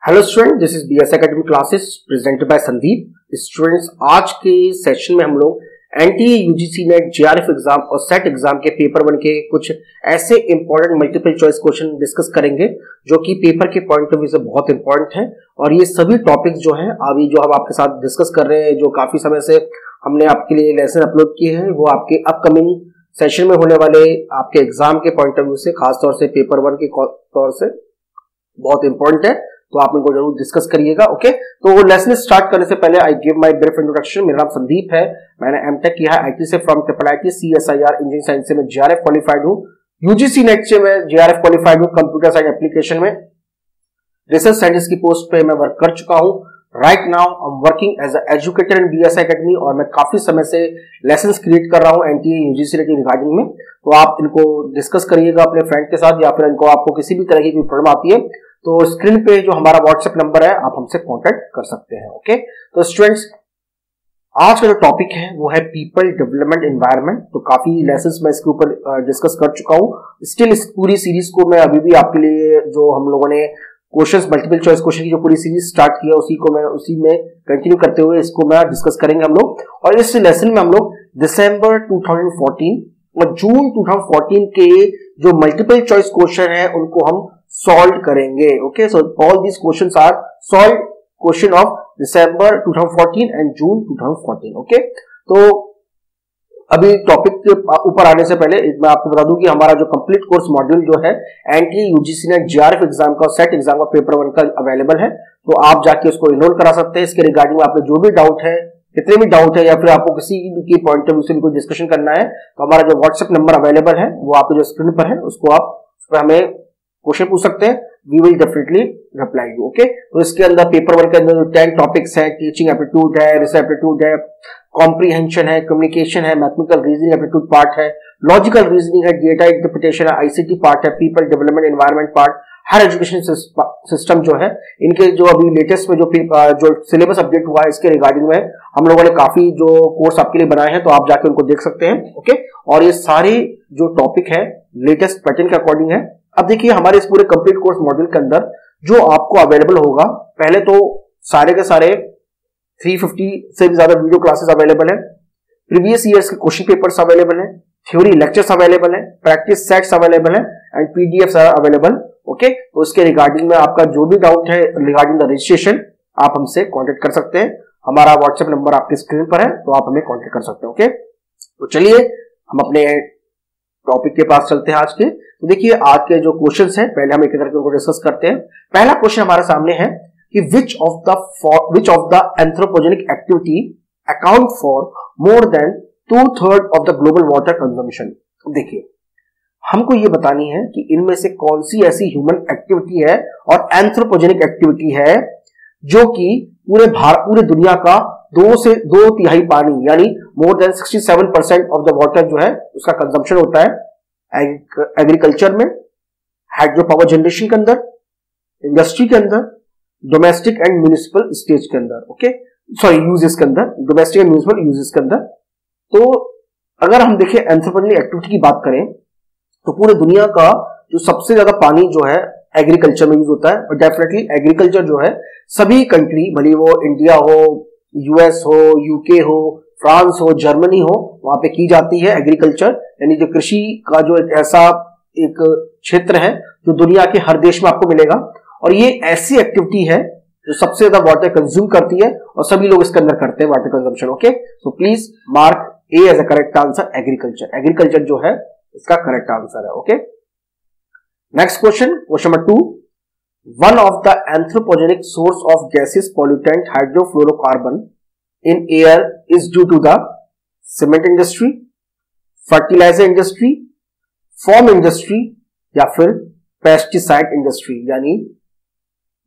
Hello student, this is BS academy classes presented by Sandeep. Students, आज के session में हम लोग NTA UGC NET JRF exam और सेट एग्जाम के पेपर 1 के कुछ ऐसे important multiple choice question discuss करेंगे जो कि पेपर के पॉइंट ऑफ व्यू से बहुत इंपॉर्टेंट है। और ये सभी टॉपिक्स जो है अभी जो हम आपके साथ डिस्कस कर रहे हैं, जो काफी समय से हमने आपके लिए लेसन अपलोड किए हैं, वो आपके अपकमिंग सेशन में होने वाले आपके एग्जाम के पॉइंट ऑफ व्यू से, खासतौर से पेपर 1 के तौर से बहुत इंपॉर्टेंट है। तो आप इनको जरूर डिस्कस करिएगा। ओके, तो लेसन स्टार्ट करने से पहले I give my brief introduction. मेरा नाम संदीप है, मैंने एमटेक किया है आईटी से from triple IT CSIR engineering science से मैं जेआरएफ क्वालिफाइड हूँ। यूजीसी नेट से मैं जेआरएफ क्वालिफाइड हूँ। कंप्यूटर साइंस एप्लीकेशन में रिसर्च साइंटिस्ट की पोस्ट पे मैं वर्क कर चुका हूँ। Right now I am working as a educator in BS academy और मैं काफी समय से लेसन्स क्रिएट कर रहा हूँ एनटीए यूजीसी नेट रिगार्डिंग में। तो आप इनको डिस्कस करिएगा अपने फ्रेंड के साथ, या फिर इनको आपको किसी भी तरह की कोई प्रॉब्लम आती है तो स्क्रीन पे जो हमारा व्हाट्सएप नंबर है आप हमसे कांटेक्ट कर सकते हैं। ओके, तो स्टूडेंट्स, आज का जो टॉपिक है वो है पीपल डेवलपमेंट एनवायरनमेंट। तो काफी लेसन्स मैं इसके ऊपर डिस्कस कर चुका हूँ। स्टिल इस पूरी सीरीज को मैं अभी भी आपके लिए, जो हम लोगों ने क्वेश्चंस मल्टीपल चॉइस क्वेश्चन की जो पूरी सीरीज स्टार्ट की है, उसी में कंटिन्यू करते हुए इसको मैं डिस्कस करेंगे हम लोग। और इस लेसन में हम लोग दिसंबर 2014 और जून 2014 के जो मल्टीपल चॉइस क्वेश्चन है उनको हम सॉल्व करेंगे। Okay, so all these questions are solve question of December 2014 and June 2014। Okay, तो अभी टॉपिक के ऊपर आने से पहले मैं आपको बता दूं कि हमारा जो कंप्लीट कोर्स मॉड्यूल जो है NTA UGC NET JRF exam का, सेट एग्जाम का पेपर 1 का अवेलेबल है। तो आप जाके उसको इनरोल करा सकते हैं। इसके रिगार्डिंग में आपको जो भी डाउट है, कितने भी डाउट है, या फिर आपको किसी की पॉइंट ऑफ व्यू से कोई डिस्कशन करना है, तो हमारा जो व्हाट्सएप नंबर अवेलेबल है वो आपके जो स्क्रीन पर है, उसको आप उस पर हमें क्वेश्चन पूछ सकते हैं। We will definitely reply you. Okay, तो इसके अंदर पेपर 1 के अंदर 10 टॉपिक्स है, टीचिंग एप्टीट्यूड है, रिसर्च एप्टीट्यूड है, कॉम्प्रीहेंशन है, कम्युनिकेशन है, मैथमेटिकल रीजनिंग एप्टीट्यूड पार्ट है, लॉजिकल रीजनिंग है, डेटा इंटरप्रिटेशन है, आईसीटी पार्ट है, पीपल डेवलपमेंट एनवायरनमेंट पार्ट, हर एजुकेशन सिस्टम जो है इनके जो अभी लेटेस्ट में जो सिलेबस अपडेट हुआ है इसके रिगार्डिंग में हम लोगों ने काफी जो कोर्स आपके लिए बनाए हैं, तो आप जाके उनको देख सकते हैं। ओके, और ये सारे जो टॉपिक है लेटेस्ट पैटर्न के अकॉर्डिंग है। अब देखिए, हमारे इस पूरे कंप्लीट कोर्स मॉड्यूल के अंदर जो आपको अवेलेबल होगा, पहले तो सारे के सारे 350 से भी ज्यादा वीडियो क्लासेस अवेलेबल है, प्रीवियस ईयर्स के क्वेश्चन पेपर्स अवेलेबल है, थ्योरी लेक्चर्स अवेलेबल है, प्रैक्टिस सेट्स अवेलेबल है and PDFs are available. Okay, तो उसके रिगार्डिंग में आपका जो भी डाउट है रिगार्डिंग द रजिस्ट्रेशन आप हमसे कांटेक्ट कर सकते हैं। हमारा व्हाट्सएप नंबर आपके स्क्रीन पर है, तो आप हमें कांटेक्ट कर सकते हैं। ओके, तो चलिए हम अपने टॉपिक के पास चलते हैं आज के। तो देखिए, आज के जो क्वेश्चंस हैं पहले हम एक करके उनको डिस्कस करते हैं। पहला क्वेश्चन हमारे सामने है कि which of the anthropogenic activity account for more than 2/3 of the global water consumption। देखिए, हमको ये बतानी है कि इनमें से कौन सी ऐसी ह्यूमन एक्टिविटी है और एंथ्रोपोजेनिक एक्टिविटी है जो कि पूरे दुनिया का 2 तिहाई पानी, यानी more than 67% of the water जो है उसका कंजम्पशन होता है एग्रीकल्चर में, हाइड्रो पावर जनरेशन के अंदर, इंडस्ट्री के अंदर, डोमेस्टिक एंड म्यूनिसिपल स्टेज के अंदर। ओके, सॉरी, यूजेस के अंदर, डोमेस्टिक एंड म्यूनिसिपल यूजेस के अंदर। तो अगर हम देखें एंथ्रोपोजेनिक एक्टिविटी की बात करें तो पूरे दुनिया का जो सबसे ज्यादा पानी जो है एग्रीकल्चर में यूज होता है। और डेफिनेटली एग्रीकल्चर जो है सभी कंट्री, भले वो इंडिया हो, यूएस हो, यूके हो, फ्रांस हो, जर्मनी हो, वहां पे की जाती है एग्रीकल्चर, यानी जो कृषि का जो एक ऐसा एक क्षेत्र है जो दुनिया के हर देश में आपको मिलेगा। और ये ऐसी एक्टिविटी है जो सबसे ज्यादा वाटर कंज्यूम करती है और सभी लोग इसके अंदर करते हैं water consumption. Okay, so please mark A as a correct answer, agriculture. Agriculture जो है इसका करेक्ट आंसर है। Okay, next question, question number 2। One of the anthropogenic source of gases pollutant hydrofluorocarbon in air is due to the cement industry, fertiliser industry, form industry या फिर pesticide industry. यानी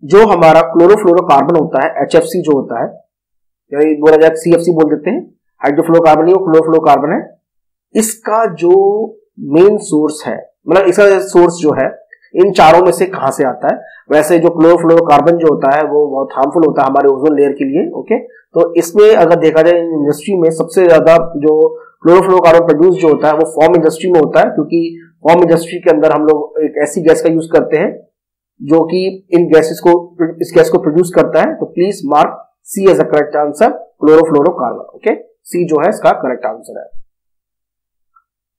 जो हमारा chlorofluorocarbon होता है, HFC जो होता है, यानी बोला जाए सीएफसी बोल देते हैं, हाइड्रोफ्लोरोकार्बन ही वो क्लोरोफ्लोरोकार्बन है। इसका जो मेन सोर्स है, मतलब इसका सोर्स जो है इन चारों में से कहां से आता है। वैसे जो क्लोरोफ्लोरोकार्बन जो होता है वो बहुत हार्मफुल होता है हमारे ओजोन लेयर के लिए। ओके, तो इसमें अगर देखा जाए इंडस्ट्री में सबसे ज्यादा जो क्लोरोफ्लोरोकार्बन प्रोड्यूस जो होता है वो फॉर्म इंडस्ट्री में होता है, क्योंकि फॉर्म इंडस्ट्री के अंदर हम लोग एक ऐसी गैस का यूज करते हैं जो कि इन गैसेस को, इस गैस को प्रोड्यूस करता है। तो please mark C as a correct answer, chlorofluorocarbon. Okay, C जो है इसका करेक्ट आंसर है।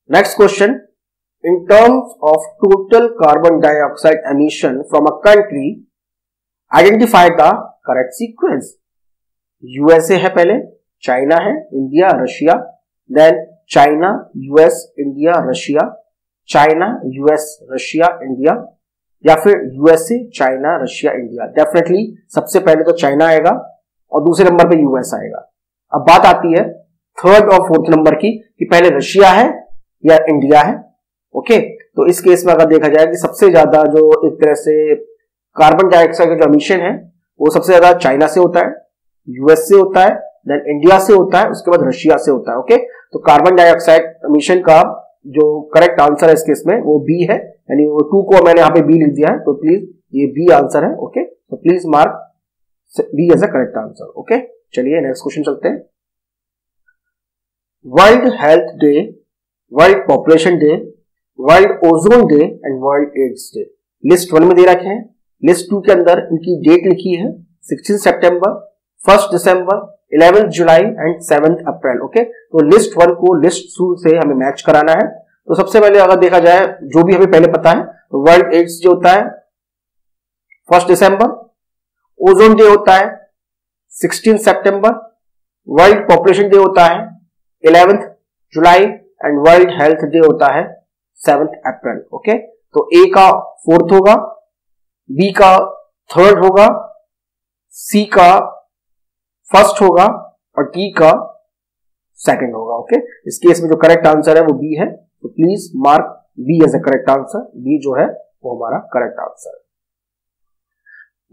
Next question, in terms of total carbon dioxide emission from a country identify the correct sequence. USA है पहले, चाइना है, India, Russia, then China, US, India, Russia, China, US, Russia, India, या फिर USA, China, Russia, India. Definitely सबसे पहले तो China आएगा और दूसरे नंबर पे यूएस आएगा। अब बात आती है थर्ड और फोर्थ नंबर की कि पहले रशिया है या इंडिया है। ओके, तो इस केस में अगर देखा जाए कि सबसे ज्यादा जो एक तरह से कार्बन डाइऑक्साइड का जो एमिशन है वो सबसे ज्यादा चाइना से होता है, यूएस से होता है, देन इंडिया से होता है, उसके बाद रशिया से होता है। ओके, तो कार्बन डाइऑक्साइड एमिशन का जो करेक्ट आंसर है इस केस में वो बी है, यानी वो 2 को मैंने यहाँ पे बी लिख दिया है, तो प्लीज ये बी आंसर है। ओके, तो please mark B as a correct answer. Okay, चलिए नेक्स्ट क्वेश्चन चलते हैं। World health day, world population day, world ozone day and world AIDS day list 1 में दे रखे हैं। लिस्ट 2 के अंदर इनकी डेट लिखी है 16 सितंबर, 1 दिसंबर, 11 जुलाई एंड 7 अप्रैल। ओके, तो लिस्ट 1 को लिस्ट 2 से हमें मैच कराना है। तो सबसे पहले अगर देखा जाए जो भी हमें पहले पता है, तो वर्ल्ड एड्स डे होता है 1 दिसंबर, ओजोन डे होता है 16 सितंबर, वर्ल्ड पॉपुलेशन डे होता है 11 जुलाई एंड वर्ल्ड हेल्थ डे होता है 7 अप्रैल। ओके, तो ए का 4th होगा, बी का 3rd होगा, सी का 1st होगा और डी का 2nd होगा। ओके, इस केस में जो करेक्ट आंसर है वो बी है, तो please mark B as a correct answer. B जो है वो हमारा करेक्ट आंसर है।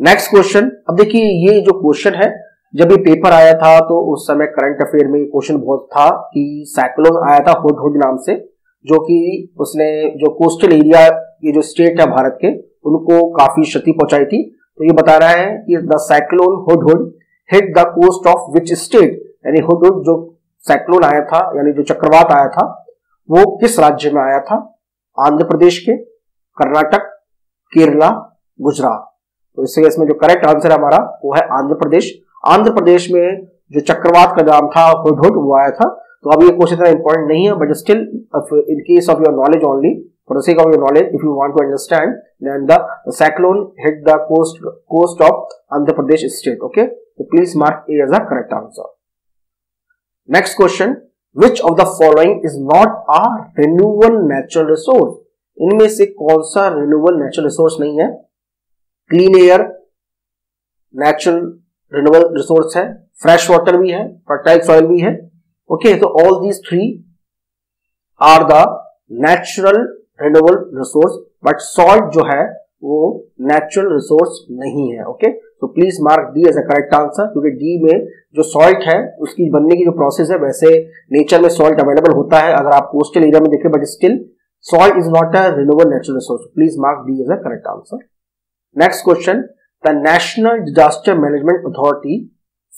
नेक्स्ट क्वेश्चन, अब देखिए ये जो क्वेश्चन है, जब ये पेपर आया था तो उस समय करंट अफेयर में क्वेश्चन बहुत था कि साइक्लोन आया था हुडहुड नाम से, जो कि उसने जो कोस्टल एरिया, ये जो स्टेट है भारत के, उनको काफी क्षति पहुंचाई थी। तो ये बता रहा है कि the cyclone Hudhud hit the coast of which state, यानी हुडहुड जो साइक्लोन आया था, यानी जो चक्रवात आया था, वो किस राज्य में आया था? आंध्र प्रदेश के, कर्नाटक, केरला, गुजरात। तो इससे इसमें जो करेक्ट आंसर हमारा वो है आंध्र प्रदेश। आंध्र प्रदेश में जो चक्रवात का नाम था हुडहुड वो आया था। तो अब ये क्वेश्चन इतना इंपॉर्टेंट नहीं है, but still in case of your knowledge only, for the sake of your knowledge, if you want to understand, then the cyclone hit the coast of Andhra Pradesh state. Okay, so please mark A as a correct answer. Next question, which of the following is not a renewable natural resource? इनमें से कौन सा renewable natural resource नहीं है? Clean air natural renewable resource है, fresh water भी है, fertile soil भी है. Okay, so all these three are the natural renewable resource, but salt जो है वो नेचुरल रिसोर्स नहीं है। ओके, तो please mark D as a correct answer, क्योंकि डी में जो सॉल्ट है उसकी बनने की जो प्रोसेस है, वैसे नेचर में सॉल्ट अवेलेबल होता है अगर आप कोस्टल एरिया में देखें, but still salt is not a renewable natural resource. Please mark D as a correct answer. Next question, the national disaster management authority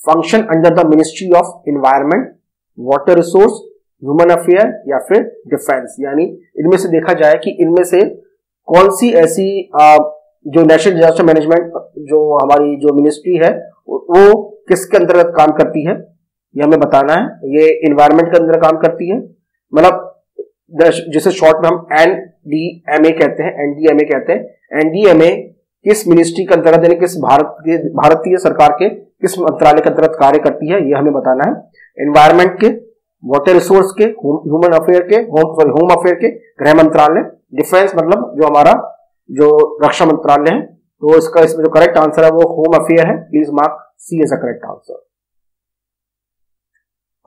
function under the ministry of environment, water resource, human affair या फिर defence, यानी इनमें से देखा जाए कि इनमें से कौन सी ऐसी जो नेशनल डिजास्टर मैनेजमेंट जो हमारी जो मिनिस्ट्री है वो किसके अंतर्गत काम करती है, ये हमें बताना है। ये एनवायरमेंट के अंदर काम करती है, मतलब जिसे शॉर्ट में हम एनडीएमए कहते हैं, एनडीएमए कहते हैं। एनडीएमए किस मिनिस्ट्री के अंतर्गत, यानी किस भारतीय सरकार के किस मंत्रालय के अंतर्गत कार्य करती है, ये हमें बताना है। एनवायरमेंट के, वाटर रिसोर्स के, ह्यूमन अफेयर के, होम अफेयर के, गृह मंत्रालय, डिफेंस मतलब जो हमारा जो रक्षा मंत्रालय है। तो इसका इसमें जो करेक्ट आंसर है वो होम अफेयर है। Please mark C as a correct answer.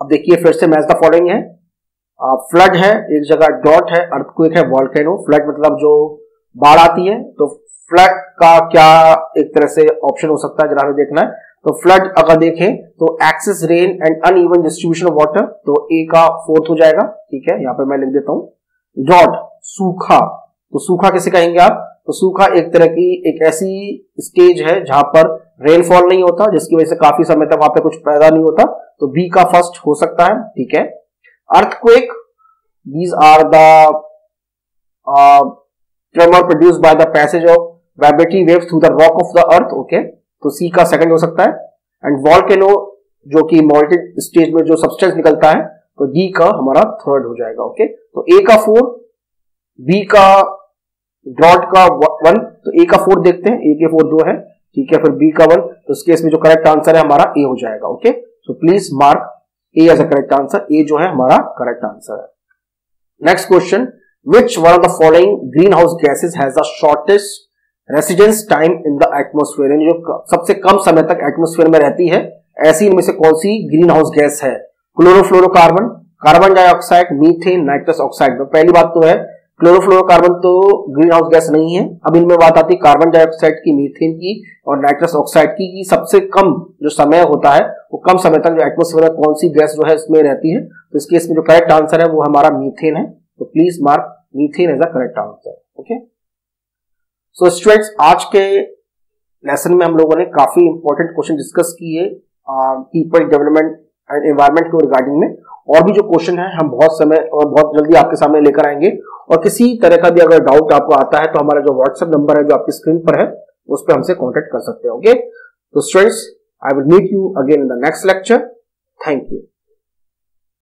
अब देखिए फिर से मैच द फॉलोइंग है। फ्लड है, एक जगह डॉट है, अर्थक्वेक है, वॉल्केनो। फ्लड मतलब जो बाढ़ आती है, तो फ्लड का क्या एक तरह से ऑप्शन हो सकता है, जरा हमें देखना है। तो फ्लड अगर देखें तो excess rain and uneven distribution of water, तो ए का 4th हो जाएगा। ठीक है, यहाँ पे मैं लिख देता हूं। डॉट सूखा, तो सूखा किसे कहेंगे आप? तो सूखा एक तरह की एक ऐसी स्टेज है जहां पर रेनफॉल नहीं होता, जिसकी वजह से काफी समय तक वहां पे कुछ पैदा नहीं होता, तो बी का 1st हो सकता है। ठीक है, earthquake, these are the tremor produced by the passage of vibratory waves through the rock of the earth, okay, तो सी का सेकंड हो सकता है। एंड वॉल्केनो जो कि मॉल्टेड स्टेज में जो सब्सटेंस निकलता है, तो डी का हमारा थर्ड हो जाएगा, ओके। तो ए का 4, बी का ड्रॉट का 1, तो ए का 4 देखते हैं, ए के 4 2 है, ठीक है, फिर बी का 1, तो इस केस में जो करेक्ट आंसर है हमारा ए हो जाएगा, okay. So please mark A as a correct answer, A जो है हमारा करेक्ट आंसर है। Next question, which one of the following greenhouse gases has the shortest residence time in the atmosphere, यानी जो सबसे कम समय तक एटमोस्फेयर में रहती है, ऐसी इनमें से कौन सी ग्रीन हाउस गैस है? Chlorofluorocarbon, carbon dioxide, methane, nitrous oxide. तो पहली बात तो है क्लोरोफ्लोरोकार्बन तो ग्रीन हाउस गैस नहीं है। अब इनमें बात आती है कार्बन डाइऑक्साइड की, मीथेन की और नाइट्रस ऑक्साइड की सबसे कम जो समय होता है वो कम समय तक जो एटमोस्फेयर में कौन सी गैस जो है इसमें रहती है, तो इस केस में जो करेक्ट आंसर है वो हमारा मीथेन है। तो please mark methane as a correct answer, okay. So students, आज के लेसन में हम लोगों ने काफी इंपॉर्टेंट क्वेश्चन डिस्कस किए पीपल डेवलपमेंट एंड एनवायरमेंट के रिगार्डिंग में। और भी जो क्वेश्चन है हम बहुत समय और बहुत जल्दी आपके सामने लेकर आएंगे। और किसी तरह का भी अगर डाउट आपको आता है तो हमारा जो व्हाट्सएप नंबर है जो आपकी स्क्रीन पर है उस पर हमसे कांटेक्ट कर सकते हैं, ओके। तो students, I will meet you again in the next lecture. Thank you.